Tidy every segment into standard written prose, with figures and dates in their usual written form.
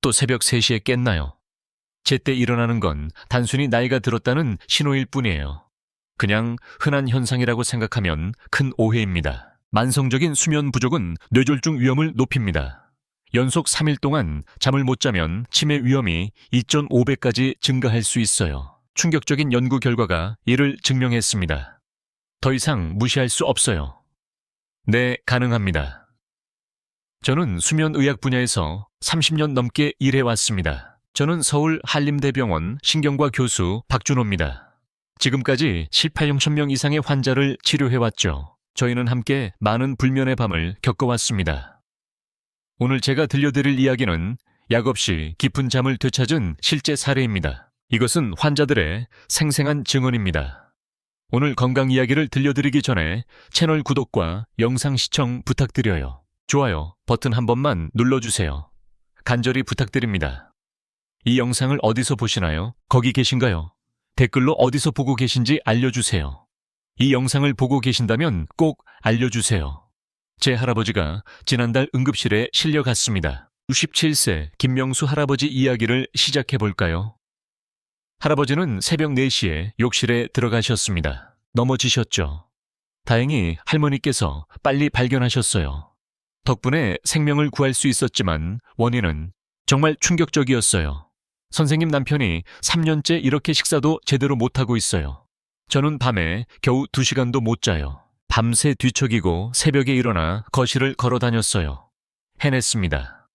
또 새벽 3시에 깼나요? 제때 일어나는 건 단순히 나이가 들었다는 신호일 뿐이에요. 그냥 흔한 현상이라고 생각하면 큰 오해입니다. 만성적인 수면 부족은 뇌졸중 위험을 높입니다. 연속 3일 동안 잠을 못 자면 치매 위험이 2.5배까지 증가할 수 있어요. 충격적인 연구 결과가 이를 증명했습니다. 더 이상 무시할 수 없어요. 네, 가능합니다. 저는 수면의학 분야에서 30년 넘게 일해왔습니다. 저는 서울 한림대병원 신경과 교수 박준호입니다. 지금까지 7, 8천 명 이상의 환자를 치료해왔죠. 저희는 함께 많은 불면의 밤을 겪어왔습니다. 오늘 제가 들려드릴 이야기는 약 없이 깊은 잠을 되찾은 실제 사례입니다. 이것은 환자들의 생생한 증언입니다. 오늘 건강 이야기를 들려드리기 전에 채널 구독과 영상 시청 부탁드려요. 좋아요 버튼 한 번만 눌러주세요. 간절히 부탁드립니다. 이 영상을 어디서 보시나요? 거기 계신가요? 댓글로 어디서 보고 계신지 알려주세요. 이 영상을 보고 계신다면 꼭 알려주세요. 제 할아버지가 지난달 응급실에 실려갔습니다. 67세 김명수 할아버지 이야기를 시작해볼까요? 할아버지는 새벽 4시에 욕실에 들어가셨습니다. 넘어지셨죠. 다행히 할머니께서 빨리 발견하셨어요. 덕분에 생명을 구할 수 있었지만 원인은 정말 충격적이었어요. 선생님 남편이 3년째 이렇게 식사도 제대로 못하고 있어요. 저는 밤에 겨우 2시간도 못 자요. 밤새 뒤척이고 새벽에 일어나 거실을 걸어 다녔어요. 해냈습니다.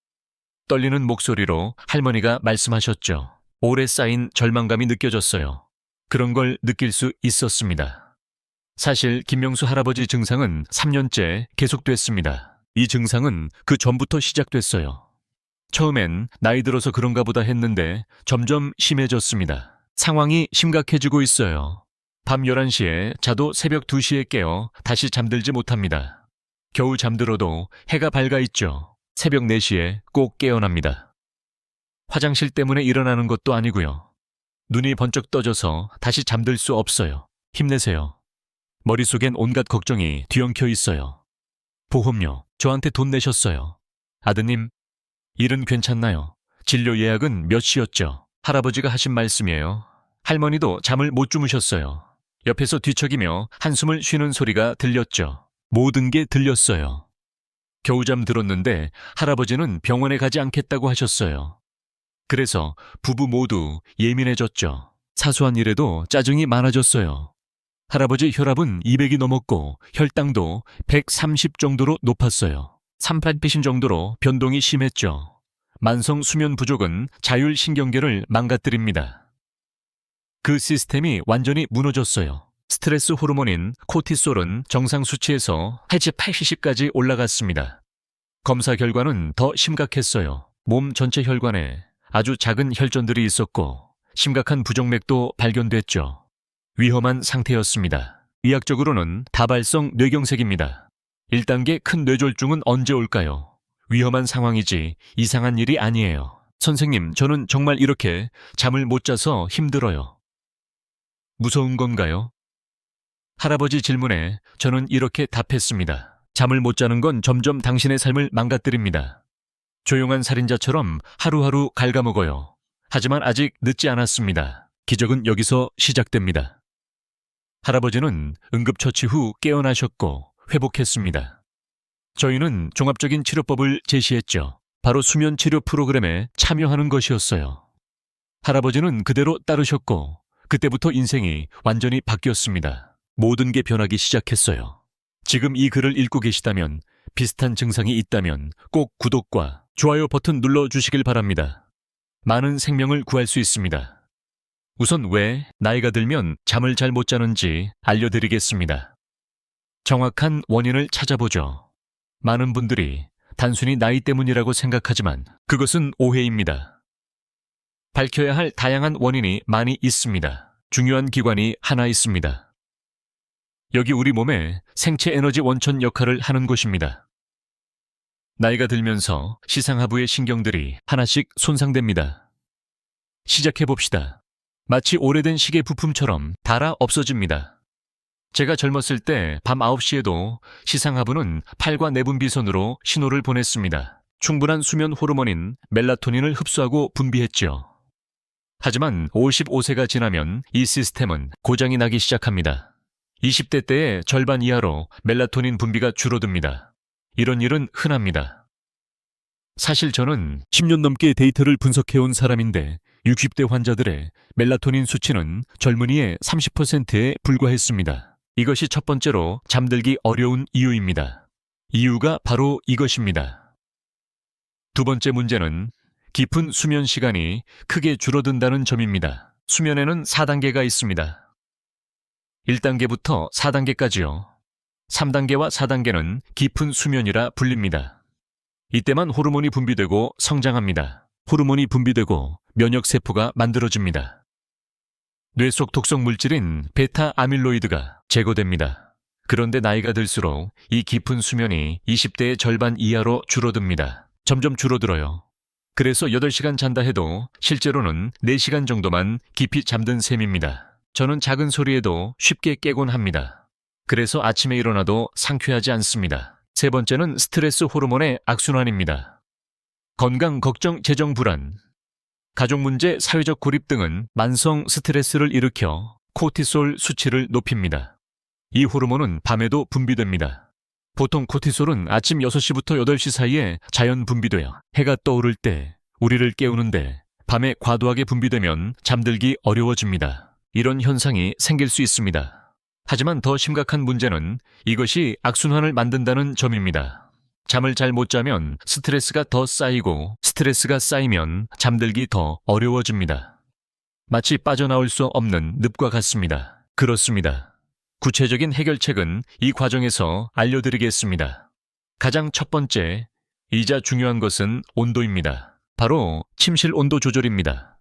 떨리는 목소리로 할머니가 말씀하셨죠. 오래 쌓인 절망감이 느껴졌어요. 그런 걸 느낄 수 있었습니다. 사실 김명수 할아버지 증상은 3년째 계속됐습니다. 이 증상은 그 전부터 시작됐어요. 처음엔 나이 들어서 그런가 보다 했는데 점점 심해졌습니다. 상황이 심각해지고 있어요. 밤 11시에 자도 새벽 2시에 깨어 다시 잠들지 못합니다. 겨우 잠들어도 해가 밝아 있죠. 새벽 4시에 꼭 깨어납니다. 화장실 때문에 일어나는 것도 아니고요. 눈이 번쩍 떠져서 다시 잠들 수 없어요. 힘내세요. 머릿속엔 온갖 걱정이 뒤엉켜 있어요. 보험료, 저한테 돈 내셨어요. 아드님, 일은 괜찮나요? 진료 예약은 몇 시였죠? 할아버지가 하신 말씀이에요. 할머니도 잠을 못 주무셨어요. 옆에서 뒤척이며 한숨을 쉬는 소리가 들렸죠. 모든 게 들렸어요. 겨우 잠들었는데 할아버지는 병원에 가지 않겠다고 하셨어요. 그래서 부부 모두 예민해졌죠. 사소한 일에도 짜증이 많아졌어요. 할아버지 혈압은 200이 넘었고 혈당도 130 정도로 높았어요. 삼팔피신 정도로 변동이 심했죠. 만성 수면 부족은 자율신경계를 망가뜨립니다. 그 시스템이 완전히 무너졌어요. 스트레스 호르몬인 코티솔은 정상 수치에서 해치 80까지 올라갔습니다. 검사 결과는 더 심각했어요. 몸 전체 혈관에 아주 작은 혈전들이 있었고 심각한 부정맥도 발견됐죠. 위험한 상태였습니다. 의학적으로는 다발성 뇌경색입니다. 1단계 큰 뇌졸중은 언제 올까요? 위험한 상황이지 이상한 일이 아니에요. 선생님, 저는 정말 이렇게 잠을 못 자서 힘들어요. 무서운 건가요? 할아버지 질문에 저는 이렇게 답했습니다. 잠을 못 자는 건 점점 당신의 삶을 망가뜨립니다. 조용한 살인자처럼 하루하루 갉아먹어요. 하지만 아직 늦지 않았습니다. 기적은 여기서 시작됩니다. 할아버지는 응급처치 후 깨어나셨고 회복했습니다. 저희는 종합적인 치료법을 제시했죠. 바로 수면 치료 프로그램에 참여하는 것이었어요. 할아버지는 그대로 따르셨고 그때부터 인생이 완전히 바뀌었습니다. 모든 게 변하기 시작했어요. 지금 이 글을 읽고 계시다면 비슷한 증상이 있다면 꼭 구독과 좋아요 버튼 눌러주시길 바랍니다. 많은 생명을 구할 수 있습니다. 우선 왜 나이가 들면 잠을 잘 못 자는지 알려드리겠습니다. 정확한 원인을 찾아보죠. 많은 분들이 단순히 나이 때문이라고 생각하지만 그것은 오해입니다. 밝혀야 할 다양한 원인이 많이 있습니다. 중요한 기관이 하나 있습니다. 여기 우리 몸의 생체 에너지 원천 역할을 하는 곳입니다. 나이가 들면서 시상하부의 신경들이 하나씩 손상됩니다. 시작해봅시다. 마치 오래된 시계 부품처럼 닳아 없어집니다. 제가 젊었을 때 밤 9시에도 시상하부는 팔과 내분비선으로 신호를 보냈습니다. 충분한 수면 호르몬인 멜라토닌을 흡수하고 분비했지요. 하지만 55세가 지나면 이 시스템은 고장이 나기 시작합니다. 20대 때의 절반 이하로 멜라토닌 분비가 줄어듭니다. 이런 일은 흔합니다. 사실 저는 10년 넘게 데이터를 분석해온 사람인데 60대 환자들의 멜라토닌 수치는 젊은이의 30%에 불과했습니다. 이것이 첫 번째로 잠들기 어려운 이유입니다. 이유가 바로 이것입니다. 두 번째 문제는 깊은 수면 시간이 크게 줄어든다는 점입니다. 수면에는 4단계가 있습니다. 1단계부터 4단계까지요. 3단계와 4단계는 깊은 수면이라 불립니다. 이때만 호르몬이 분비되고 성장합니다. 호르몬이 분비되고 면역세포가 만들어집니다. 뇌 속 독성 물질인 베타 아밀로이드가 제거됩니다. 그런데 나이가 들수록 이 깊은 수면이 20대의 절반 이하로 줄어듭니다. 점점 줄어들어요. 그래서 8시간 잔다 해도 실제로는 4시간 정도만 깊이 잠든 셈입니다. 저는 작은 소리에도 쉽게 깨곤 합니다. 그래서 아침에 일어나도 상쾌하지 않습니다. 세 번째는 스트레스 호르몬의 악순환입니다. 건강 걱정, 재정 불안, 가족 문제, 사회적 고립 등은 만성 스트레스를 일으켜 코티솔 수치를 높입니다. 이 호르몬은 밤에도 분비됩니다. 보통 코티솔은 아침 6시부터 8시 사이에 자연 분비되어 해가 떠오를 때 우리를 깨우는데 밤에 과도하게 분비되면 잠들기 어려워집니다. 이런 현상이 생길 수 있습니다. 하지만 더 심각한 문제는 이것이 악순환을 만든다는 점입니다. 잠을 잘 못 자면 스트레스가 더 쌓이고 스트레스가 쌓이면 잠들기 더 어려워집니다. 마치 빠져나올 수 없는 늪과 같습니다. 그렇습니다. 구체적인 해결책은 이 과정에서 알려드리겠습니다. 가장 첫 번째, 이자 중요한 것은 온도입니다. 바로 침실 온도 조절입니다.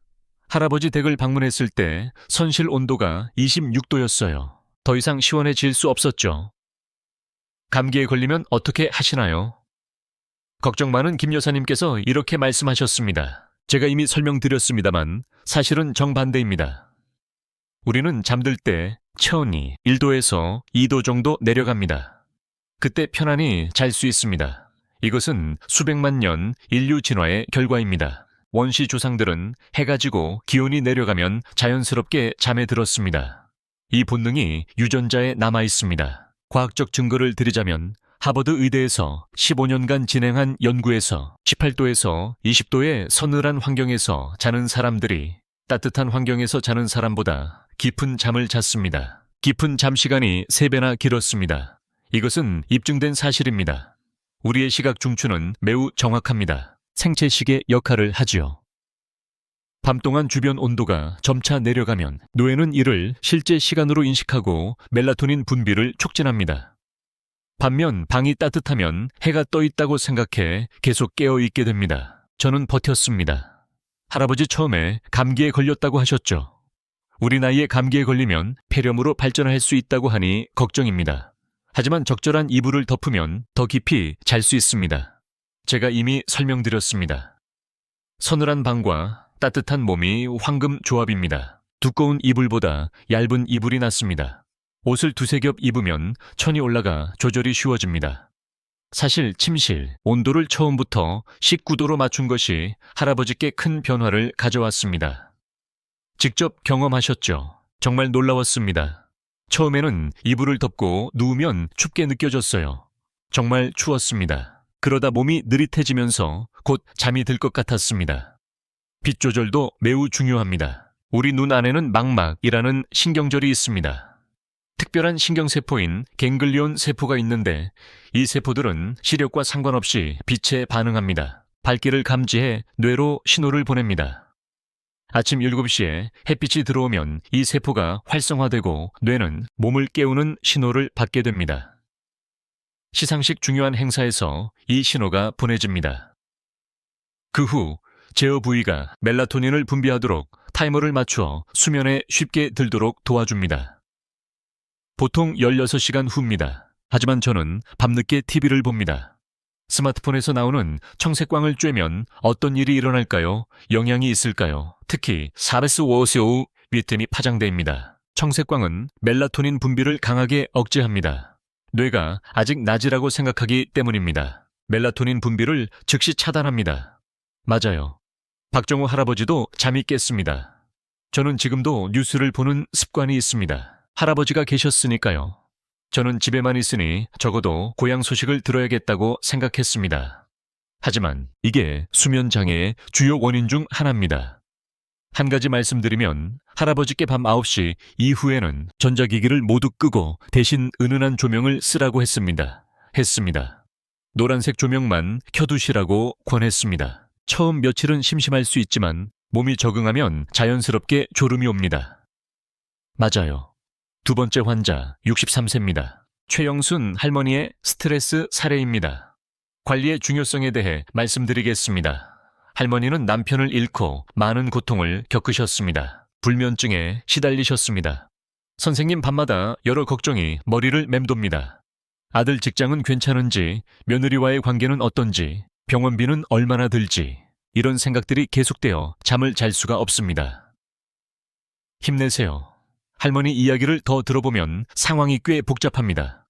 할아버지 댁을 방문했을 때 선실 온도가 26도였어요. 더 이상 시원해질 수 없었죠. 감기에 걸리면 어떻게 하시나요? 걱정 많은 김 여사님께서 이렇게 말씀하셨습니다. 제가 이미 설명드렸습니다만 사실은 정반대입니다. 우리는 잠들 때 체온이 1도에서 2도 정도 내려갑니다. 그때 편안히 잘 수 있습니다. 이것은 수백만 년 인류 진화의 결과입니다. 원시 조상들은 해가 지고 기온이 내려가면 자연스럽게 잠에 들었습니다. 이 본능이 유전자에 남아 있습니다. 과학적 증거를 드리자면 하버드 의대에서 15년간 진행한 연구에서 18도에서 20도의 서늘한 환경에서 자는 사람들이 따뜻한 환경에서 자는 사람보다 깊은 잠을 잤습니다. 깊은 잠 시간이 3배나 길었습니다. 이것은 입증된 사실입니다. 우리의 시각 중추는 매우 정확합니다. 생체식의 역할을 하지요. 밤 동안 주변 온도가 점차 내려가면 뇌는 이를 실제 시간으로 인식하고 멜라토닌 분비를 촉진합니다. 반면 방이 따뜻하면 해가 떠 있다고 생각해 계속 깨어 있게 됩니다. 저는 버텼습니다. 할아버지 처음에 감기에 걸렸다고 하셨죠. 우리 나이에 감기에 걸리면 폐렴으로 발전할 수 있다고 하니 걱정입니다. 하지만 적절한 이불을 덮으면 더 깊이 잘 수 있습니다. 제가 이미 설명드렸습니다. 서늘한 방과 따뜻한 몸이 황금 조합입니다. 두꺼운 이불보다 얇은 이불이 낫습니다. 옷을 2-3겹 입으면 천이 올라가 조절이 쉬워집니다. 사실 침실 온도를 처음부터 19도로 맞춘 것이 할아버지께 큰 변화를 가져왔습니다. 직접 경험하셨죠? 정말 놀라웠습니다. 처음에는 이불을 덮고 누우면 춥게 느껴졌어요. 정말 추웠습니다. 그러다 몸이 느릿해지면서 곧 잠이 들 것 같았습니다. 빛 조절도 매우 중요합니다. 우리 눈 안에는 망막이라는 신경절이 있습니다. 특별한 신경세포인 갱글리온 세포가 있는데 이 세포들은 시력과 상관없이 빛에 반응합니다. 밝기를 감지해 뇌로 신호를 보냅니다. 아침 7시에 햇빛이 들어오면 이 세포가 활성화되고 뇌는 몸을 깨우는 신호를 받게 됩니다. 시상식 중요한 행사에서 이 신호가 보내집니다. 그 후 제어 부위가 멜라토닌을 분비하도록 타이머를 맞추어 수면에 쉽게 들도록 도와줍니다. 보통 16시간 후입니다. 하지만 저는 밤늦게 TV를 봅니다. 스마트폰에서 나오는 청색광을 쬐면 어떤 일이 일어날까요? 영향이 있을까요? 특히 사베스워시오 비타민이 파장됩니다. 청색광은 멜라토닌 분비를 강하게 억제합니다. 뇌가 아직 낮이라고 생각하기 때문입니다. 멜라토닌 분비를 즉시 차단합니다. 맞아요. 박정호 할아버지도 잠이 깼습니다. 저는 지금도 뉴스를 보는 습관이 있습니다. 할아버지가 계셨으니까요. 저는 집에만 있으니 적어도 고향 소식을 들어야겠다고 생각했습니다. 하지만 이게 수면 장애의 주요 원인 중 하나입니다. 한 가지 말씀드리면 할아버지께 밤 9시 이후에는 전자기기를 모두 끄고 대신 은은한 조명을 쓰라고 했습니다. 노란색 조명만 켜두시라고 권했습니다. 처음 며칠은 심심할 수 있지만 몸이 적응하면 자연스럽게 졸음이 옵니다. 맞아요. 두 번째 환자 63세입니다. 최영순 할머니의 스트레스 사례입니다. 관리의 중요성에 대해 말씀드리겠습니다. 할머니는 남편을 잃고 많은 고통을 겪으셨습니다. 불면증에 시달리셨습니다. 선생님 밤마다 여러 걱정이 머리를 맴돕니다. 아들 직장은 괜찮은지, 며느리와의 관계는 어떤지, 병원비는 얼마나 들지, 이런 생각들이 계속되어 잠을 잘 수가 없습니다. 힘내세요. 할머니 이야기를 더 들어보면 상황이 꽤 복잡합니다.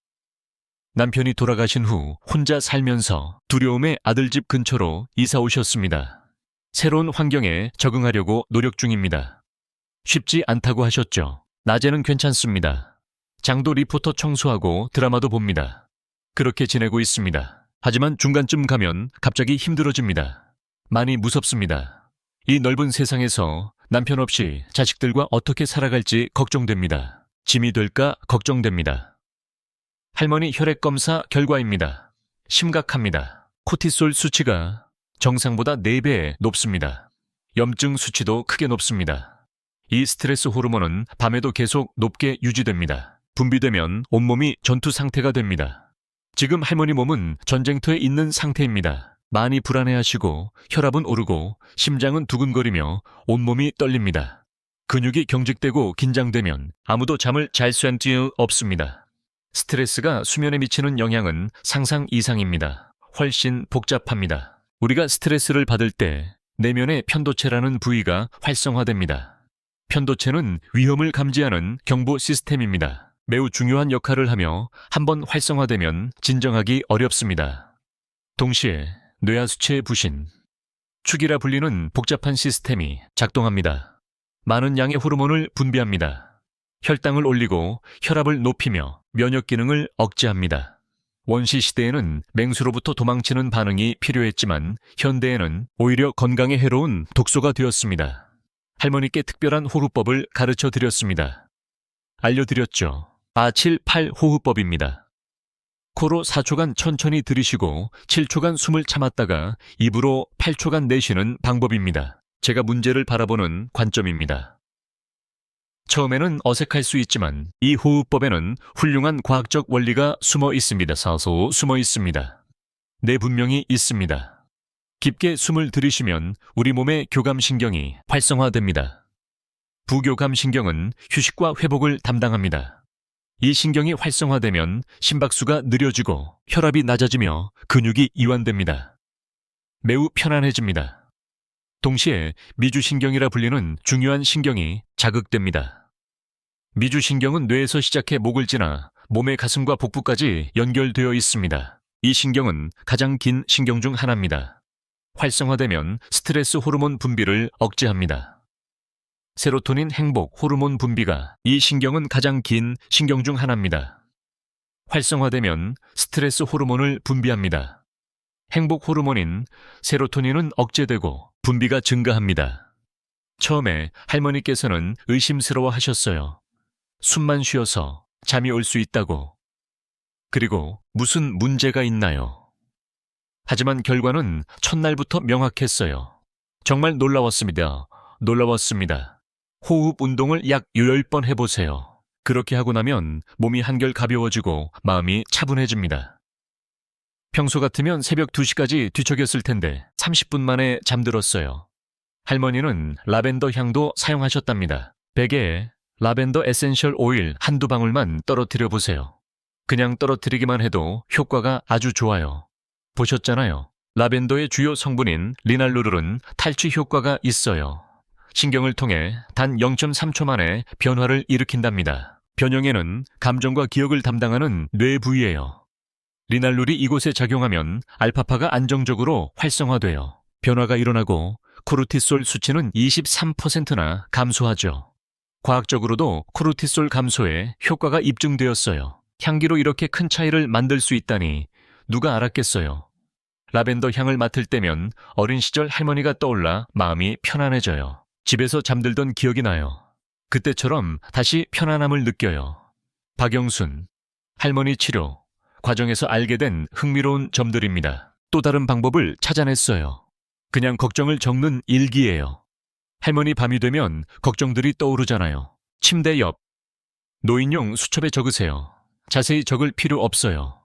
남편이 돌아가신 후 혼자 살면서 두려움에 아들 집 근처로 이사 오셨습니다. 새로운 환경에 적응하려고 노력 중입니다. 쉽지 않다고 하셨죠. 낮에는 괜찮습니다. 장도 리포터 청소하고 드라마도 봅니다. 그렇게 지내고 있습니다. 하지만 중간쯤 가면 갑자기 힘들어집니다. 많이 무섭습니다. 이 넓은 세상에서 남편 없이 자식들과 어떻게 살아갈지 걱정됩니다. 짐이 될까 걱정됩니다. 할머니 혈액검사 결과입니다. 심각합니다. 코티솔 수치가 정상보다 4배 높습니다. 염증 수치도 크게 높습니다. 이 스트레스 호르몬은 밤에도 계속 높게 유지됩니다. 분비되면 온몸이 전투 상태가 됩니다. 지금 할머니 몸은 전쟁터에 있는 상태입니다. 많이 불안해하시고 혈압은 오르고 심장은 두근거리며 온몸이 떨립니다. 근육이 경직되고 긴장되면 아무도 잠을 잘 수 없습니다. 스트레스가 수면에 미치는 영향은 상상 이상입니다. 훨씬 복잡합니다. 우리가 스트레스를 받을 때 내면의 편도체라는 부위가 활성화됩니다. 편도체는 위험을 감지하는 경보 시스템입니다. 매우 중요한 역할을 하며 한번 활성화되면 진정하기 어렵습니다. 동시에 뇌하수체의 부신, 축이라 불리는 복잡한 시스템이 작동합니다. 많은 양의 호르몬을 분비합니다. 혈당을 올리고 혈압을 높이며 면역 기능을 억제합니다. 원시 시대에는 맹수로부터 도망치는 반응이 필요했지만 현대에는 오히려 건강에 해로운 독소가 되었습니다. 할머니께 특별한 호흡법을 가르쳐 드렸습니다. 알려드렸죠. 478 호흡법입니다. 코로 4초간 천천히 들이쉬고 7초간 숨을 참았다가 입으로 8초간 내쉬는 방법입니다. 제가 문제를 바라보는 관점입니다. 처음에는 어색할 수 있지만 이 호흡법에는 훌륭한 과학적 원리가 숨어 있습니다. 숨어 있습니다. 네, 분명히 있습니다. 깊게 숨을 들이쉬면 우리 몸의 교감신경이 활성화됩니다. 부교감신경은 휴식과 회복을 담당합니다. 이 신경이 활성화되면 심박수가 느려지고 혈압이 낮아지며 근육이 이완됩니다. 매우 편안해집니다. 동시에 미주신경이라 불리는 중요한 신경이 자극됩니다. 미주신경은 뇌에서 시작해 목을 지나 몸의 가슴과 복부까지 연결되어 있습니다. 이 신경은 가장 긴 신경 중 하나입니다. 활성화되면 스트레스 호르몬 분비를 억제합니다. 세로토닌 행복 호르몬 분비가 이 신경은 가장 긴 신경 중 하나입니다. 활성화되면 스트레스 호르몬을 분비합니다. 행복 호르몬인 세로토닌은 억제되고 분비가 증가합니다. 처음에 할머니께서는 의심스러워 하셨어요. 숨만 쉬어서 잠이 올 수 있다고. 그리고 무슨 문제가 있나요? 하지만 결과는 첫날부터 명확했어요. 정말 놀라웠습니다. 호흡 운동을 약 10번 해보세요. 그렇게 하고 나면 몸이 한결 가벼워지고 마음이 차분해집니다. 평소 같으면 새벽 2시까지 뒤척였을 텐데 30분 만에 잠들었어요. 할머니는 라벤더 향도 사용하셨답니다. 베개에 라벤더 에센셜 오일 한두 방울만 떨어뜨려 보세요. 그냥 떨어뜨리기만 해도 효과가 아주 좋아요. 보셨잖아요. 라벤더의 주요 성분인 리날루롤은 탈취 효과가 있어요. 신경을 통해 단 0.3초 만에 변화를 일으킨답니다. 변형에는 감정과 기억을 담당하는 뇌 부위예요. 리날룰이 이곳에 작용하면 알파파가 안정적으로 활성화되어 변화가 일어나고 코르티솔 수치는 23%나 감소하죠. 과학적으로도 코르티솔 감소에 효과가 입증되었어요. 향기로 이렇게 큰 차이를 만들 수 있다니 누가 알았겠어요. 라벤더 향을 맡을 때면 어린 시절 할머니가 떠올라 마음이 편안해져요. 집에서 잠들던 기억이 나요. 그때처럼 다시 편안함을 느껴요. 박영순, 할머니 치료 과정에서 알게 된 흥미로운 점들입니다. 또 다른 방법을 찾아냈어요. 그냥 걱정을 적는 일기예요. 할머니 밤이 되면 걱정들이 떠오르잖아요. 침대 옆, 노인용 수첩에 적으세요. 자세히 적을 필요 없어요.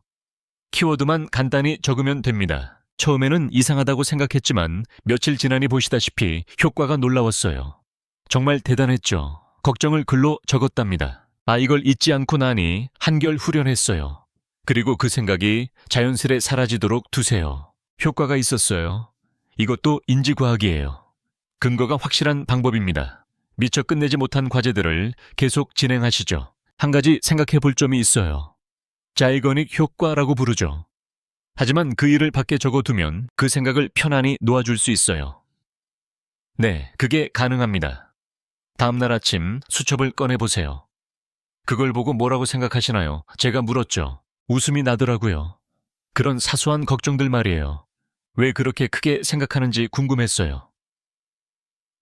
키워드만 간단히 적으면 됩니다. 처음에는 이상하다고 생각했지만 며칠 지나니 보시다시피 효과가 놀라웠어요. 정말 대단했죠. 걱정을 글로 적었답니다. 이걸 잊지 않고 나니 한결 후련했어요. 그리고 그 생각이 자연스레 사라지도록 두세요. 효과가 있었어요. 이것도 인지과학이에요. 근거가 확실한 방법입니다. 미처 끝내지 못한 과제들을 계속 진행하시죠. 한 가지 생각해 볼 점이 있어요. 자이거닉 효과라고 부르죠. 하지만 그 일을 밖에 적어두면 그 생각을 편안히 놓아줄 수 있어요. 네, 그게 가능합니다. 다음날 아침 수첩을 꺼내보세요. 그걸 보고 뭐라고 생각하시나요? 제가 물었죠. 웃음이 나더라고요. 그런 사소한 걱정들 말이에요. 왜 그렇게 크게 생각하는지 궁금했어요.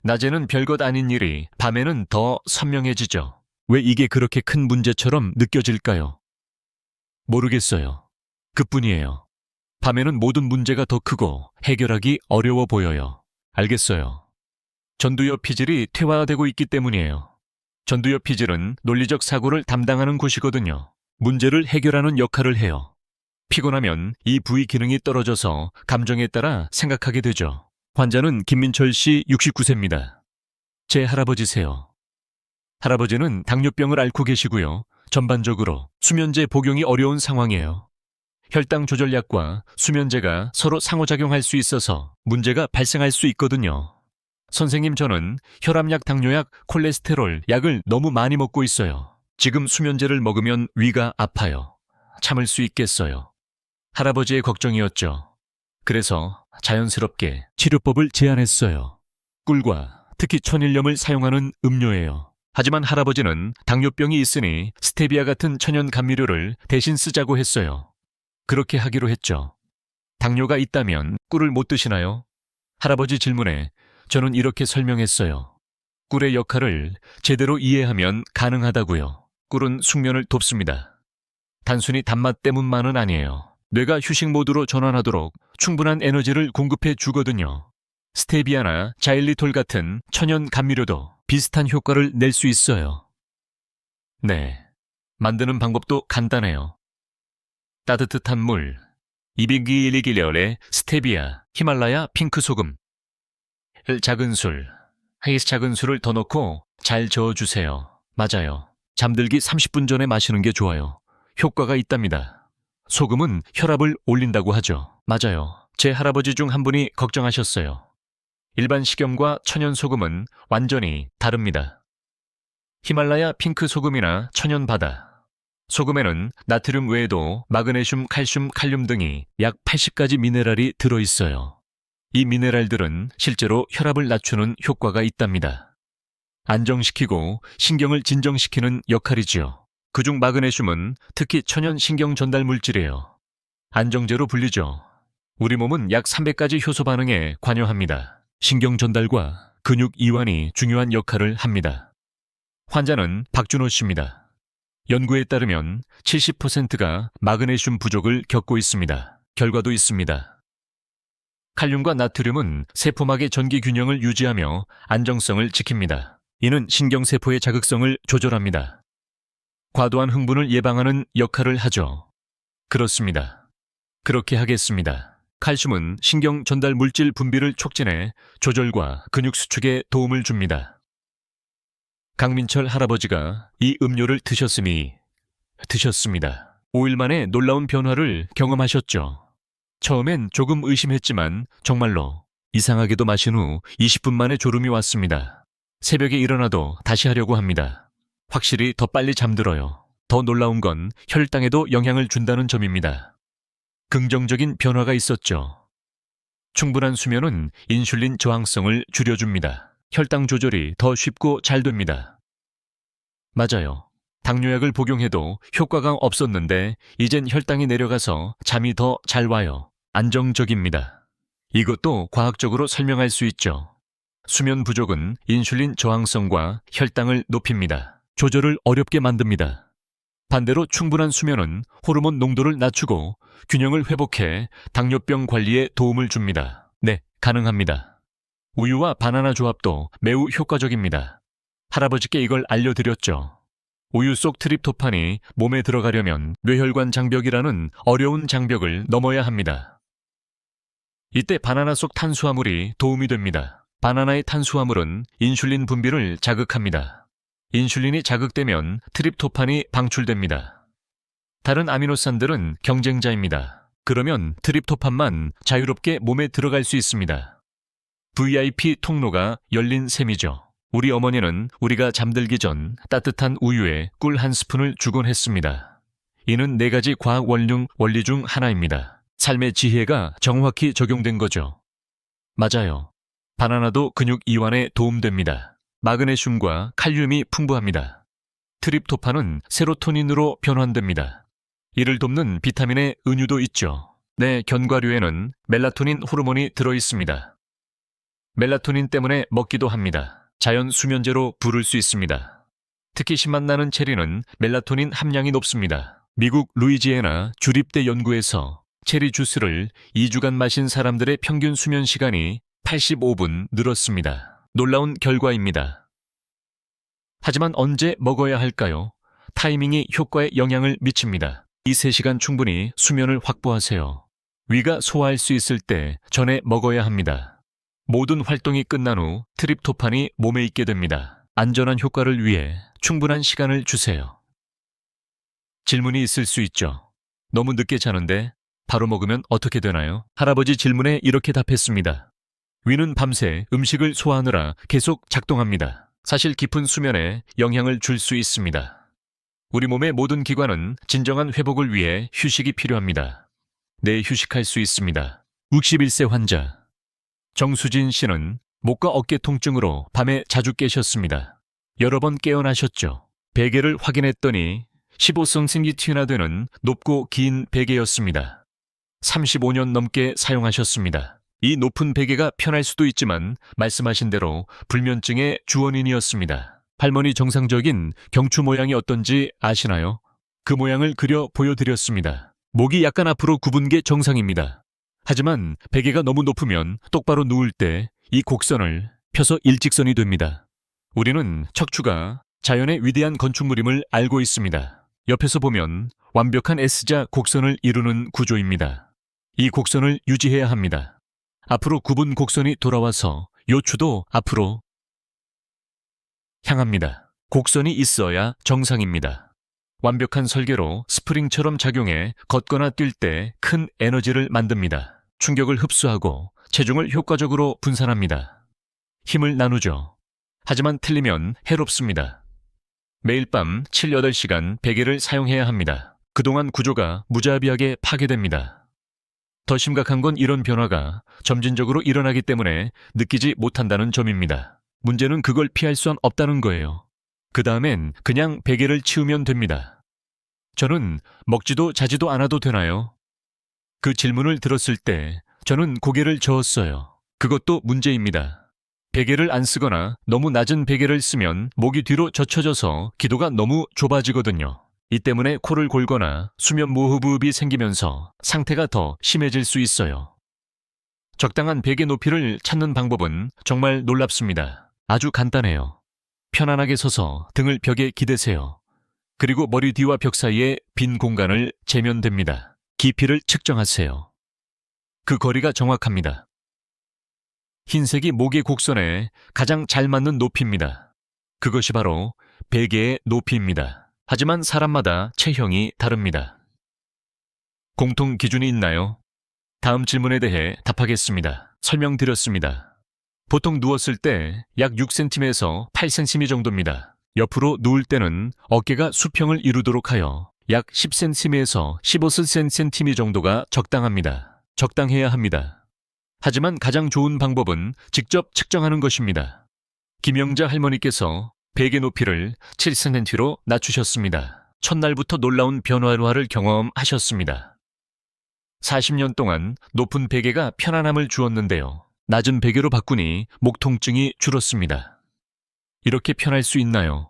낮에는 별것 아닌 일이 밤에는 더 선명해지죠. 왜 이게 그렇게 큰 문제처럼 느껴질까요? 모르겠어요. 그뿐이에요. 밤에는 모든 문제가 더 크고 해결하기 어려워 보여요. 알겠어요. 전두엽 피질이 퇴화되고 있기 때문이에요. 전두엽 피질은 논리적 사고를 담당하는 곳이거든요. 문제를 해결하는 역할을 해요. 피곤하면 이 부위 기능이 떨어져서 감정에 따라 생각하게 되죠. 환자는 김민철 씨 69세입니다. 제 할아버지세요. 할아버지는 당뇨병을 앓고 계시고요. 전반적으로 수면제 복용이 어려운 상황이에요. 혈당 조절약과 수면제가 서로 상호작용할 수 있어서 문제가 발생할 수 있거든요. 선생님, 저는 혈압약, 당뇨약, 콜레스테롤 약을 너무 많이 먹고 있어요. 지금 수면제를 먹으면 위가 아파요. 참을 수 있겠어요. 할아버지의 걱정이었죠. 그래서 자연스럽게 치료법을 제안했어요. 꿀과 특히 천일염을 사용하는 음료예요. 하지만 할아버지는 당뇨병이 있으니 스테비아 같은 천연 감미료를 대신 쓰자고 했어요. 그렇게 하기로 했죠. 당뇨가 있다면 꿀을 못 드시나요? 할아버지 질문에 저는 이렇게 설명했어요. 꿀의 역할을 제대로 이해하면 가능하다고요. 꿀은 숙면을 돕습니다. 단순히 단맛 때문만은 아니에요. 뇌가 휴식 모드로 전환하도록 충분한 에너지를 공급해 주거든요. 스테비아나 자일리톨 같은 천연 감미료도 비슷한 효과를 낼 수 있어요. 네, 만드는 방법도 간단해요. 따뜻한 물, 200ml의 스테비아, 히말라야 핑크 소금, 작은 술, 작은 술을 더 넣고 잘 저어주세요. 맞아요. 잠들기 30분 전에 마시는 게 좋아요. 효과가 있답니다. 소금은 혈압을 올린다고 하죠. 맞아요. 제 할아버지 중 한 분이 걱정하셨어요. 일반 식염과 천연 소금은 완전히 다릅니다. 히말라야 핑크 소금이나 천연 바다. 소금에는 나트륨 외에도 마그네슘, 칼슘, 칼륨 등이 약 80가지 미네랄이 들어있어요. 이 미네랄들은 실제로 혈압을 낮추는 효과가 있답니다. 안정시키고 신경을 진정시키는 역할이지요. 그중 마그네슘은 특히 천연 신경 전달 물질이에요. 안정제로 불리죠. 우리 몸은 약 300가지 효소 반응에 관여합니다. 신경 전달과 근육 이완이 중요한 역할을 합니다. 환자는 박준호 씨입니다. 연구에 따르면 70%가 마그네슘 부족을 겪고 있습니다. 결과도 있습니다. 칼륨과 나트륨은 세포막의 전기 균형을 유지하며 안정성을 지킵니다. 이는 신경세포의 자극성을 조절합니다. 과도한 흥분을 예방하는 역할을 하죠. 그렇습니다. 그렇게 하겠습니다. 칼슘은 신경 전달 물질 분비를 촉진해 조절과 근육 수축에 도움을 줍니다. 강민철 할아버지가 이 음료를 드셨습니다. 5일 만에 놀라운 변화를 경험하셨죠. 처음엔 조금 의심했지만 정말로 이상하게도 마신 후 20분 만에 졸음이 왔습니다. 새벽에 일어나도 다시 하려고 합니다. 확실히 더 빨리 잠들어요. 더 놀라운 건 혈당에도 영향을 준다는 점입니다. 긍정적인 변화가 있었죠. 충분한 수면은 인슐린 저항성을 줄여줍니다. 혈당 조절이 더 쉽고 잘 됩니다. 맞아요. 당뇨약을 복용해도 효과가 없었는데 이젠 혈당이 내려가서 잠이 더 잘 와요. 안정적입니다. 이것도 과학적으로 설명할 수 있죠. 수면 부족은 인슐린 저항성과 혈당을 높입니다. 조절을 어렵게 만듭니다. 반대로 충분한 수면은 호르몬 농도를 낮추고 균형을 회복해 당뇨병 관리에 도움을 줍니다. 네, 가능합니다. 우유와 바나나 조합도 매우 효과적입니다. 할아버지께 이걸 알려드렸죠. 우유 속 트립토판이 몸에 들어가려면 뇌혈관 장벽이라는 어려운 장벽을 넘어야 합니다. 이때 바나나 속 탄수화물이 도움이 됩니다. 바나나의 탄수화물은 인슐린 분비를 자극합니다. 인슐린이 자극되면 트립토판이 방출됩니다. 다른 아미노산들은 경쟁자입니다. 그러면 트립토판만 자유롭게 몸에 들어갈 수 있습니다. VIP 통로가 열린 셈이죠. 우리 어머니는 우리가 잠들기 전 따뜻한 우유에 꿀 한 스푼을 주곤 했습니다. 이는 4가지 과학 원리 중 하나입니다. 삶의 지혜가 정확히 적용된 거죠. 맞아요. 바나나도 근육 이완에 도움됩니다. 마그네슘과 칼륨이 풍부합니다. 트립토판은 세로토닌으로 변환됩니다. 이를 돕는 비타민의 은유도 있죠. 내 견과류에는 멜라토닌 호르몬이 들어있습니다. 멜라토닌 때문에 먹기도 합니다. 자연 수면제로 부를 수 있습니다. 특히 신맛 나는 체리는 멜라토닌 함량이 높습니다. 미국 루이지애나 주립대 연구에서 체리 주스를 2주간 마신 사람들의 평균 수면 시간이 85분 늘었습니다. 놀라운 결과입니다. 하지만 언제 먹어야 할까요? 타이밍이 효과에 영향을 미칩니다. 이 3시간 충분히 수면을 확보하세요. 위가 소화할 수 있을 때 전에 먹어야 합니다. 모든 활동이 끝난 후 트립토판이 몸에 있게 됩니다. 안전한 효과를 위해 충분한 시간을 주세요. 질문이 있을 수 있죠. 너무 늦게 자는데 바로 먹으면 어떻게 되나요? 할아버지 질문에 이렇게 답했습니다. 위는 밤새 음식을 소화하느라 계속 작동합니다. 사실 깊은 수면에 영향을 줄 수 있습니다. 우리 몸의 모든 기관은 진정한 회복을 위해 휴식이 필요합니다. 네, 휴식할 수 있습니다. 61세 환자 정수진 씨는 목과 어깨 통증으로 밤에 자주 깨셨습니다. 여러 번 깨어나셨죠. 베개를 확인했더니 15cm나 되는 높고 긴 베개였습니다. 35년 넘게 사용하셨습니다. 이 높은 베개가 편할 수도 있지만 말씀하신 대로 불면증의 주원인이었습니다. 할머니 정상적인 경추 모양이 어떤지 아시나요? 그 모양을 그려 보여드렸습니다. 목이 약간 앞으로 굽은 게 정상입니다. 하지만 베개가 너무 높으면 똑바로 누울 때 이 곡선을 펴서 일직선이 됩니다. 우리는 척추가 자연의 위대한 건축물임을 알고 있습니다. 옆에서 보면 완벽한 S자 곡선을 이루는 구조입니다. 이 곡선을 유지해야 합니다. 앞으로 굽은 곡선이 돌아와서 요추도 앞으로 향합니다. 곡선이 있어야 정상입니다. 완벽한 설계로 스프링처럼 작용해 걷거나 뛸 때 큰 에너지를 만듭니다. 충격을 흡수하고 체중을 효과적으로 분산합니다. 힘을 나누죠. 하지만 틀리면 해롭습니다. 매일 밤 7, 8시간 베개를 사용해야 합니다. 그동안 구조가 무자비하게 파괴됩니다. 더 심각한 건 이런 변화가 점진적으로 일어나기 때문에 느끼지 못한다는 점입니다. 문제는 그걸 피할 수 없다는 거예요. 그 다음엔 그냥 베개를 치우면 됩니다. 저는 먹지도 자지도 않아도 되나요? 그 질문을 들었을 때 저는 고개를 저었어요. 그것도 문제입니다. 베개를 안 쓰거나 너무 낮은 베개를 쓰면 목이 뒤로 젖혀져서 기도가 너무 좁아지거든요. 이 때문에 코를 골거나 수면 무호흡이 생기면서 상태가 더 심해질 수 있어요. 적당한 베개 높이를 찾는 방법은 정말 놀랍습니다. 아주 간단해요. 편안하게 서서 등을 벽에 기대세요. 그리고 머리 뒤와 벽 사이에 빈 공간을 재면 됩니다. 깊이를 측정하세요. 그 거리가 정확합니다. 흰색이 목의 곡선에 가장 잘 맞는 높이입니다. 그것이 바로 베개의 높이입니다. 하지만 사람마다 체형이 다릅니다. 공통 기준이 있나요? 다음 질문에 대해 답하겠습니다. 설명드렸습니다. 보통 누웠을 때 약 6cm에서 8cm 정도입니다. 옆으로 누울 때는 어깨가 수평을 이루도록 하여 약 10cm에서 15cm 정도가 적당합니다. 적당해야 합니다. 하지만 가장 좋은 방법은 직접 측정하는 것입니다. 김영자 할머니께서 베개 높이를 7cm로 낮추셨습니다. 첫날부터 놀라운 변화를 경험하셨습니다. 40년 동안 높은 베개가 편안함을 주었는데요. 낮은 베개로 바꾸니 목 통증이 줄었습니다. 이렇게 편할 수 있나요?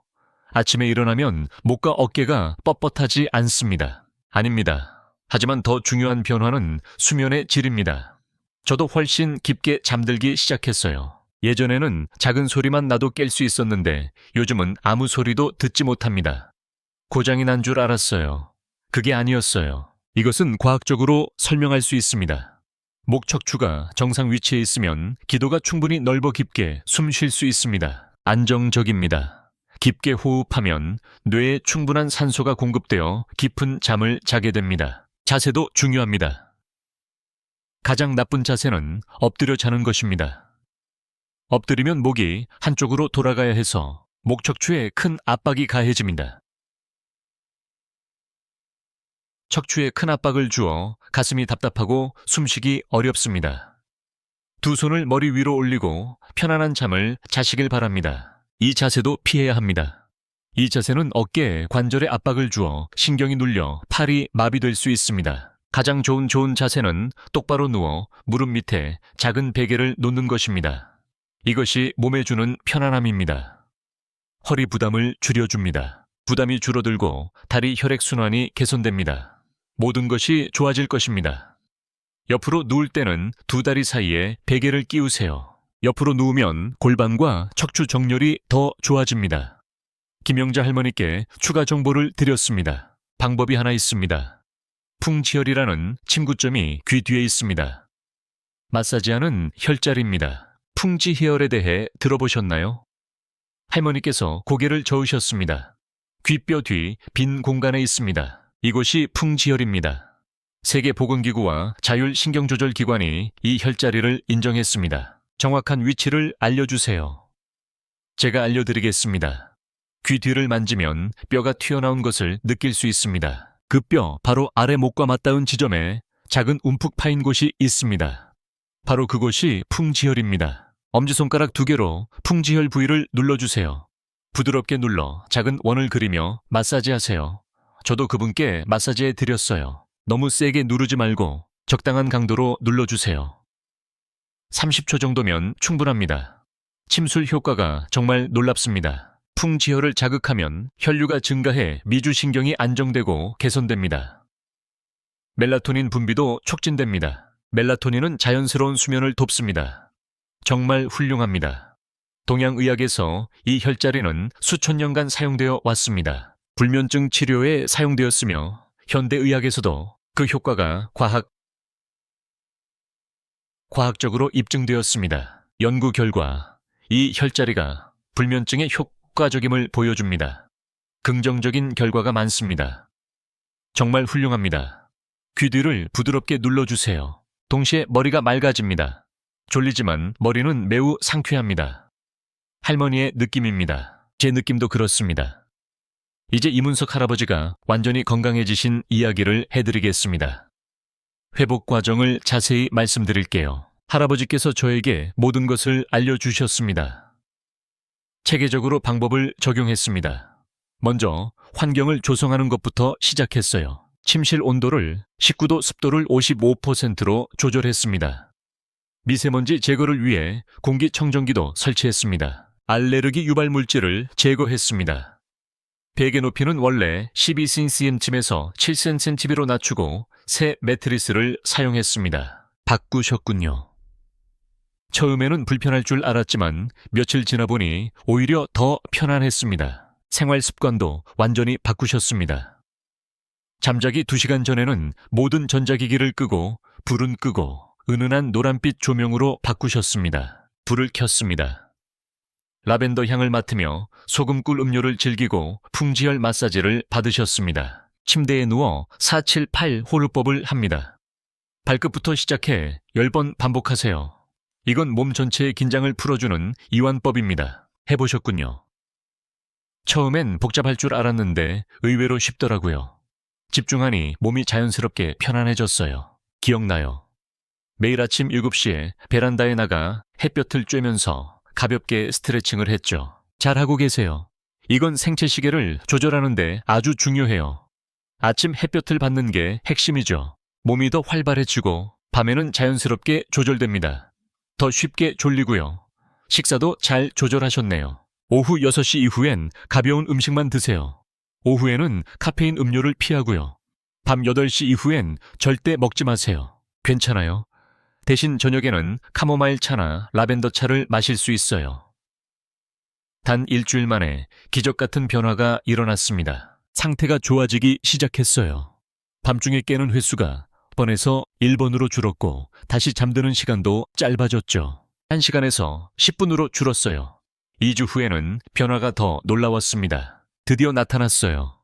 아침에 일어나면 목과 어깨가 뻣뻣하지 않습니다. 아닙니다. 하지만 더 중요한 변화는 수면의 질입니다. 저도 훨씬 깊게 잠들기 시작했어요. 예전에는 작은 소리만 나도 깰 수 있었는데 요즘은 아무 소리도 듣지 못합니다. 고장이 난 줄 알았어요. 그게 아니었어요. 이것은 과학적으로 설명할 수 있습니다. 목 척추가 정상 위치에 있으면 기도가 충분히 넓어 깊게 숨 쉴 수 있습니다. 안정적입니다. 깊게 호흡하면 뇌에 충분한 산소가 공급되어 깊은 잠을 자게 됩니다. 자세도 중요합니다. 가장 나쁜 자세는 엎드려 자는 것입니다. 엎드리면 목이 한쪽으로 돌아가야 해서 목 척추에 큰 압박이 가해집니다. 척추에 큰 압박을 주어 가슴이 답답하고 숨쉬기 어렵습니다. 두 손을 머리 위로 올리고 편안한 잠을 자시길 바랍니다. 이 자세도 피해야 합니다. 이 자세는 어깨에 관절에 압박을 주어 신경이 눌려 팔이 마비될 수 있습니다. 가장 좋은 자세는 똑바로 누워 무릎 밑에 작은 베개를 놓는 것입니다. 이것이 몸에 주는 편안함입니다. 허리 부담을 줄여줍니다. 부담이 줄어들고 다리 혈액순환이 개선됩니다. 모든 것이 좋아질 것입니다. 옆으로 누울 때는 두 다리 사이에 베개를 끼우세요. 옆으로 누우면 골반과 척추 정렬이 더 좋아집니다. 김영자 할머니께 추가 정보를 드렸습니다. 방법이 하나 있습니다. 풍지혈이라는 침구점이 귀 뒤에 있습니다. 마사지하는 혈자리입니다. 풍지혈에 대해 들어보셨나요? 할머니께서 고개를 저으셨습니다. 귓뼈 뒤 빈 공간에 있습니다. 이곳이 풍지혈입니다. 세계보건기구와 자율신경조절기관이 이 혈자리를 인정했습니다. 정확한 위치를 알려주세요. 제가 알려드리겠습니다. 귀 뒤를 만지면 뼈가 튀어나온 것을 느낄 수 있습니다. 그 뼈 바로 아래 목과 맞닿은 지점에 작은 움푹 파인 곳이 있습니다. 바로 그곳이 풍지혈입니다. 엄지손가락 2개로 풍지혈 부위를 눌러주세요. 부드럽게 눌러 작은 원을 그리며 마사지하세요. 저도 그분께 마사지해 드렸어요. 너무 세게 누르지 말고 적당한 강도로 눌러주세요. 30초 정도면 충분합니다. 침술 효과가 정말 놀랍습니다. 풍지혈을 자극하면 혈류가 증가해 미주신경이 안정되고 개선됩니다. 멜라토닌 분비도 촉진됩니다. 멜라토닌은 자연스러운 수면을 돕습니다. 정말 훌륭합니다. 동양의학에서 이 혈자리는 수천 년간 사용되어 왔습니다. 불면증 치료에 사용되었으며 현대의학에서도 그 효과가 과학적으로 입증되었습니다. 연구 결과 이 혈자리가 불면증에 효과적임을 보여줍니다. 긍정적인 결과가 많습니다. 정말 훌륭합니다. 귀 뒤를 부드럽게 눌러주세요. 동시에 머리가 맑아집니다. 졸리지만 머리는 매우 상쾌합니다. 할머니의 느낌입니다. 제 느낌도 그렇습니다. 이제 이문석 할아버지가 완전히 건강해지신 이야기를 해드리겠습니다. 회복 과정을 자세히 말씀드릴게요. 할아버지께서 저에게 모든 것을 알려주셨습니다. 체계적으로 방법을 적용했습니다. 먼저 환경을 조성하는 것부터 시작했어요. 침실 온도를 19도, 습도를 55%로 조절했습니다. 미세먼지 제거를 위해 공기청정기도 설치했습니다. 알레르기 유발 물질을 제거했습니다. 베개 높이는 원래 12cm쯤에서 7cm로 낮추고 새 매트리스를 사용했습니다. 바꾸셨군요. 처음에는 불편할 줄 알았지만 며칠 지나 보니 오히려 더 편안했습니다. 생활 습관도 완전히 바꾸셨습니다. 잠자기 2시간 전에는 모든 전자기기를 끄고 불은 끄고 은은한 노란빛 조명으로 바꾸셨습니다. 불을 켰습니다. 라벤더 향을 맡으며 소금꿀 음료를 즐기고 풍지혈 마사지를 받으셨습니다. 침대에 누워 478 호흡법을 합니다. 발끝부터 시작해 10번 반복하세요. 이건 몸 전체의 긴장을 풀어주는 이완법입니다. 해보셨군요. 처음엔 복잡할 줄 알았는데 의외로 쉽더라고요. 집중하니 몸이 자연스럽게 편안해졌어요. 기억나요. 매일 아침 7시에 베란다에 나가 햇볕을 쬐면서 가볍게 스트레칭을 했죠. 잘하고 계세요. 이건 생체 시계를 조절하는데 아주 중요해요. 아침 햇볕을 받는 게 핵심이죠. 몸이 더 활발해지고 밤에는 자연스럽게 조절됩니다. 더 쉽게 졸리고요. 식사도 잘 조절하셨네요. 오후 6시 이후엔 가벼운 음식만 드세요. 오후에는 카페인 음료를 피하고요. 밤 8시 이후엔 절대 먹지 마세요. 괜찮아요? 대신 저녁에는 카모마일 차나 라벤더 차를 마실 수 있어요. 단 일주일 만에 기적 같은 변화가 일어났습니다. 상태가 좋아지기 시작했어요. 밤중에 깨는 횟수가 번에서 1번으로 줄었고 다시 잠드는 시간도 짧아졌죠. 1시간에서 10분으로 줄었어요. 2주 후에는 변화가 더 놀라웠습니다. 드디어 나타났어요.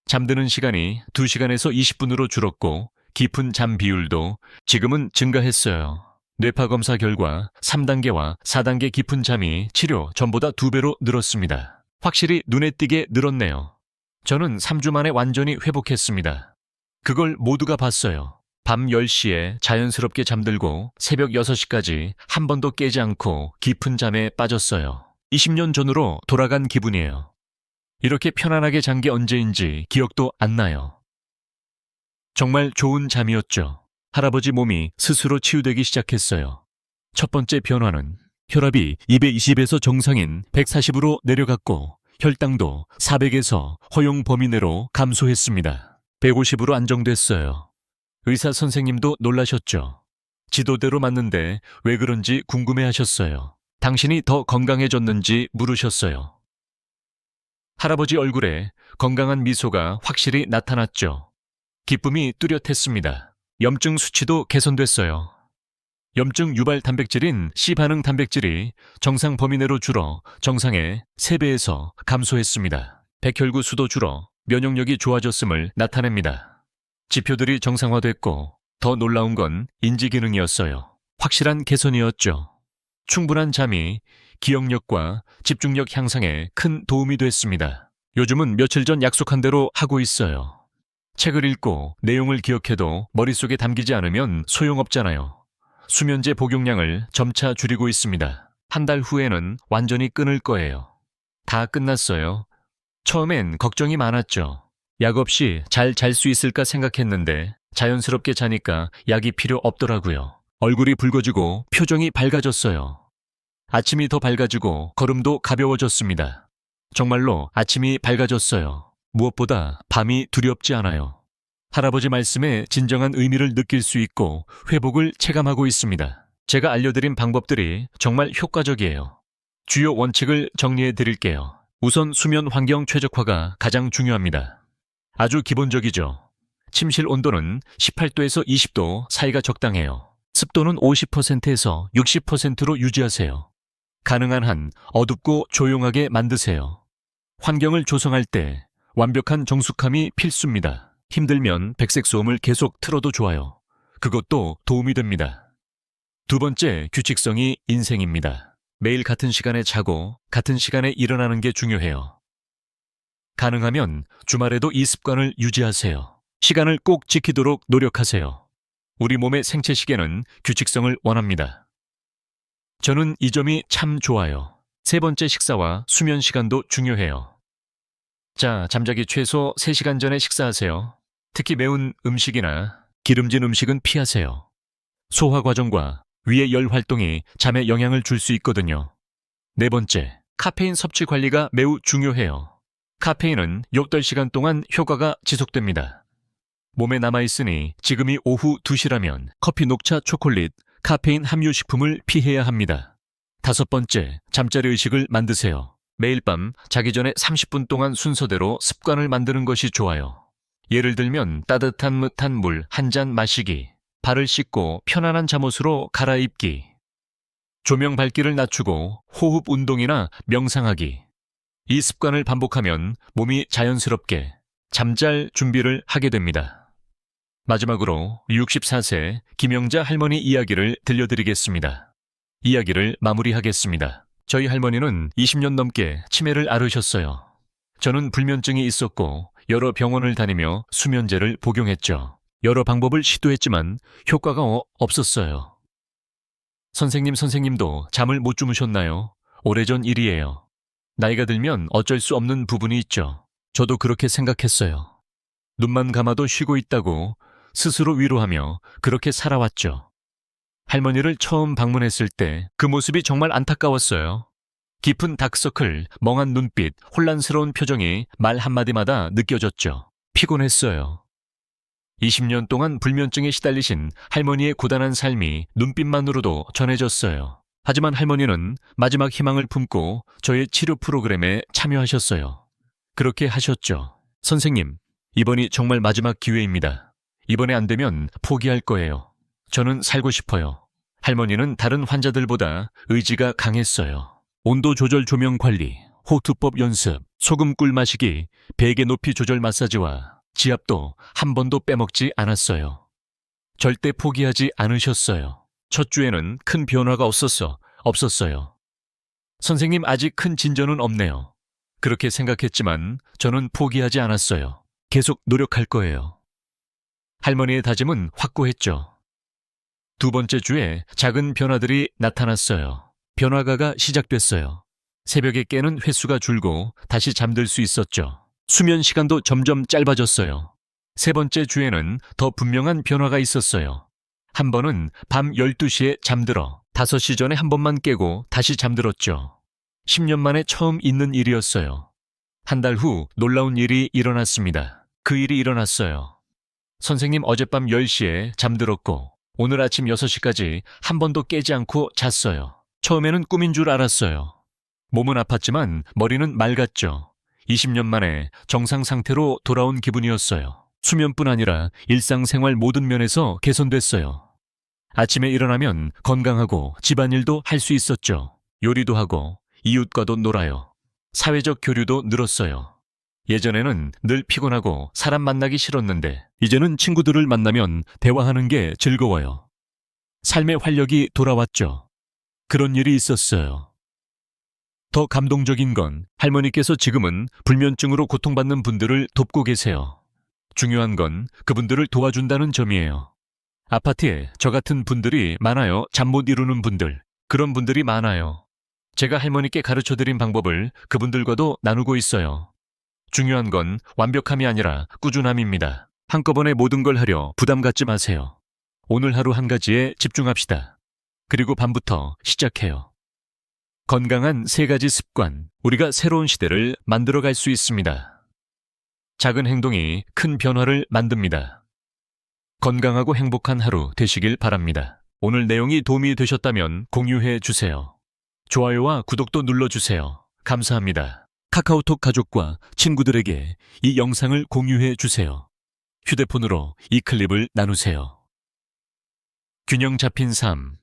잠드는 시간이 2시간에서 20분으로 줄었고 깊은 잠 비율도 지금은 증가했어요. 뇌파 검사 결과 3단계와 4단계 깊은 잠이 치료 전보다 2배로 늘었습니다. 확실히 눈에 띄게 늘었네요. 저는 3주 만에 완전히 회복했습니다. 그걸 모두가 봤어요. 밤 10시에 자연스럽게 잠들고 새벽 6시까지 한 번도 깨지 않고 깊은 잠에 빠졌어요. 20년 전으로 돌아간 기분이에요. 이렇게 편안하게 잔 게 언제인지 기억도 안 나요. 정말 좋은 잠이었죠. 할아버지 몸이 스스로 치유되기 시작했어요. 첫 번째 변화는 혈압이 220에서 정상인 140으로 내려갔고 혈당도 400에서 허용 범위 내로 감소했습니다. 150으로 안정됐어요. 의사 선생님도 놀라셨죠. 지도대로 맞는데 왜 그런지 궁금해하셨어요. 당신이 더 건강해졌는지 물으셨어요. 할아버지 얼굴에 건강한 미소가 확실히 나타났죠. 기쁨이 뚜렷했습니다. 염증 수치도 개선됐어요. 염증 유발 단백질인 C반응 단백질이 정상 범위 내로 줄어 정상의 3배에서 감소했습니다. 백혈구 수도 줄어 면역력이 좋아졌음을 나타냅니다. 지표들이 정상화됐고 더 놀라운 건 인지 기능이었어요. 확실한 개선이었죠. 충분한 잠이 기억력과 집중력 향상에 큰 도움이 됐습니다. 요즘은 며칠 전 약속한 대로 하고 있어요. 책을 읽고 내용을 기억해도 머릿속에 담기지 않으면 소용없잖아요. 수면제 복용량을 점차 줄이고 있습니다. 한 달 후에는 완전히 끊을 거예요. 다 끝났어요. 처음엔 걱정이 많았죠. 약 없이 잘 잘 수 있을까 생각했는데 자연스럽게 자니까 약이 필요 없더라고요. 얼굴이 붉어지고 표정이 밝아졌어요. 아침이 더 밝아지고 걸음도 가벼워졌습니다. 정말로 아침이 밝아졌어요. 무엇보다 밤이 두렵지 않아요. 할아버지 말씀에 진정한 의미를 느낄 수 있고 회복을 체감하고 있습니다. 제가 알려드린 방법들이 정말 효과적이에요. 주요 원칙을 정리해 드릴게요. 우선 수면 환경 최적화가 가장 중요합니다. 아주 기본적이죠. 침실 온도는 18도에서 20도 사이가 적당해요. 습도는 50%에서 60%로 유지하세요. 가능한 한 어둡고 조용하게 만드세요. 환경을 조성할 때 완벽한 정숙함이 필수입니다. 힘들면 백색 소음을 계속 틀어도 좋아요. 그것도 도움이 됩니다. 두 번째, 규칙성이 인생입니다. 매일 같은 시간에 자고 같은 시간에 일어나는 게 중요해요. 가능하면 주말에도 이 습관을 유지하세요. 시간을 꼭 지키도록 노력하세요. 우리 몸의 생체 시계는 규칙성을 원합니다. 저는 이 점이 참 좋아요. 세 번째, 식사와 수면 시간도 중요해요. 자, 잠자기 최소 3시간 전에 식사하세요. 특히 매운 음식이나 기름진 음식은 피하세요. 소화 과정과 위의 열 활동이 잠에 영향을 줄 수 있거든요. 네 번째, 카페인 섭취 관리가 매우 중요해요. 카페인은 8시간 동안 효과가 지속됩니다. 몸에 남아있으니 지금이 오후 2시라면 커피, 녹차, 초콜릿, 카페인 함유 식품을 피해야 합니다. 다섯 번째, 잠자리 의식을 만드세요. 매일 밤 자기 전에 30분 동안 순서대로 습관을 만드는 것이 좋아요. 예를 들면 따뜻한 무탄 물 한 잔 마시기, 발을 씻고 편안한 잠옷으로 갈아입기, 조명 밝기를 낮추고 호흡 운동이나 명상하기. 이 습관을 반복하면 몸이 자연스럽게 잠잘 준비를 하게 됩니다. 마지막으로 64세 김영자 할머니 이야기를 들려드리겠습니다. 이야기를 마무리하겠습니다. 저희 할머니는 20년 넘게 치매를 앓으셨어요. 저는 불면증이 있었고 여러 병원을 다니며 수면제를 복용했죠. 여러 방법을 시도했지만 효과가 없었어요. 선생님도 잠을 못 주무셨나요? 오래전 일이에요. 나이가 들면 어쩔 수 없는 부분이 있죠. 저도 그렇게 생각했어요. 눈만 감아도 쉬고 있다고 스스로 위로하며 그렇게 살아왔죠. 할머니를 처음 방문했을 때 그 모습이 정말 안타까웠어요. 깊은 다크서클, 멍한 눈빛, 혼란스러운 표정이 말 한마디마다 느껴졌죠. 피곤했어요. 20년 동안 불면증에 시달리신 할머니의 고단한 삶이 눈빛만으로도 전해졌어요. 하지만 할머니는 마지막 희망을 품고 저의 치료 프로그램에 참여하셨어요. 그렇게 하셨죠. 선생님, 이번이 정말 마지막 기회입니다. 이번에 안 되면 포기할 거예요. 저는 살고 싶어요. 할머니는 다른 환자들보다 의지가 강했어요. 온도 조절 조명 관리, 호투법 연습, 소금 꿀 마시기, 베개 높이 조절 마사지와 지압도 한 번도 빼먹지 않았어요. 절대 포기하지 않으셨어요. 첫 주에는 큰 변화가 없었어요. 선생님, 아직 큰 진전은 없네요. 그렇게 생각했지만 저는 포기하지 않았어요. 계속 노력할 거예요. 할머니의 다짐은 확고했죠. 두 번째 주에 작은 변화들이 나타났어요. 변화가가 시작됐어요. 새벽에 깨는 횟수가 줄고 다시 잠들 수 있었죠. 수면 시간도 점점 짧아졌어요. 세 번째 주에는 더 분명한 변화가 있었어요. 한 번은 밤 12시에 잠들어 5시 전에 한 번만 깨고 다시 잠들었죠. 10년 만에 처음 있는 일이었어요. 한 달 후 놀라운 일이 일어났습니다. 그 일이 일어났어요. 선생님, 어젯밤 10시에 잠들었고 오늘 아침 6시까지 한 번도 깨지 않고 잤어요. 처음에는 꿈인 줄 알았어요. 몸은 아팠지만 머리는 맑았죠. 20년 만에 정상 상태로 돌아온 기분이었어요. 수면뿐 아니라 일상생활 모든 면에서 개선됐어요. 아침에 일어나면 건강하고 집안일도 할 수 있었죠. 요리도 하고 이웃과도 놀아요. 사회적 교류도 늘었어요. 예전에는 늘 피곤하고 사람 만나기 싫었는데 이제는 친구들을 만나면 대화하는 게 즐거워요. 삶의 활력이 돌아왔죠. 그런 일이 있었어요. 더 감동적인 건 할머니께서 지금은 불면증으로 고통받는 분들을 돕고 계세요. 중요한 건 그분들을 도와준다는 점이에요. 아파트에 저 같은 분들이 많아요. 잠 못 이루는 분들. 그런 분들이 많아요. 제가 할머니께 가르쳐드린 방법을 그분들과도 나누고 있어요. 중요한 건 완벽함이 아니라 꾸준함입니다. 한꺼번에 모든 걸 하려 부담 갖지 마세요. 오늘 하루 한 가지에 집중합시다. 그리고 밤부터 시작해요. 건강한 3가지 습관, 우리가 새로운 시대를 만들어갈 수 있습니다. 작은 행동이 큰 변화를 만듭니다. 건강하고 행복한 하루 되시길 바랍니다. 오늘 내용이 도움이 되셨다면 공유해 주세요. 좋아요와 구독도 눌러주세요. 감사합니다. 카카오톡 가족과 친구들에게 이 영상을 공유해 주세요. 휴대폰으로 이 클립을 나누세요. 균형 잡힌 삶.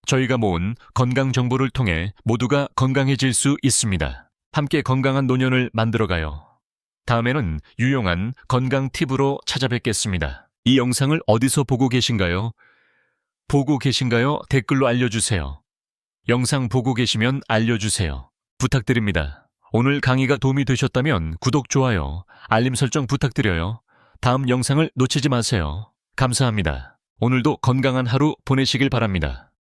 저희가 모은 건강 정보를 통해 모두가 건강해질 수 있습니다. 함께 건강한 노년을 만들어가요. 다음에는 유용한 건강 팁으로 찾아뵙겠습니다. 이 영상을 어디서 보고 계신가요? 댓글로 알려주세요. 영상 보고 계시면 알려주세요. 부탁드립니다. 오늘 강의가 도움이 되셨다면 구독, 좋아요, 알림 설정 부탁드려요. 다음 영상을 놓치지 마세요. 감사합니다. 오늘도 건강한 하루 보내시길 바랍니다.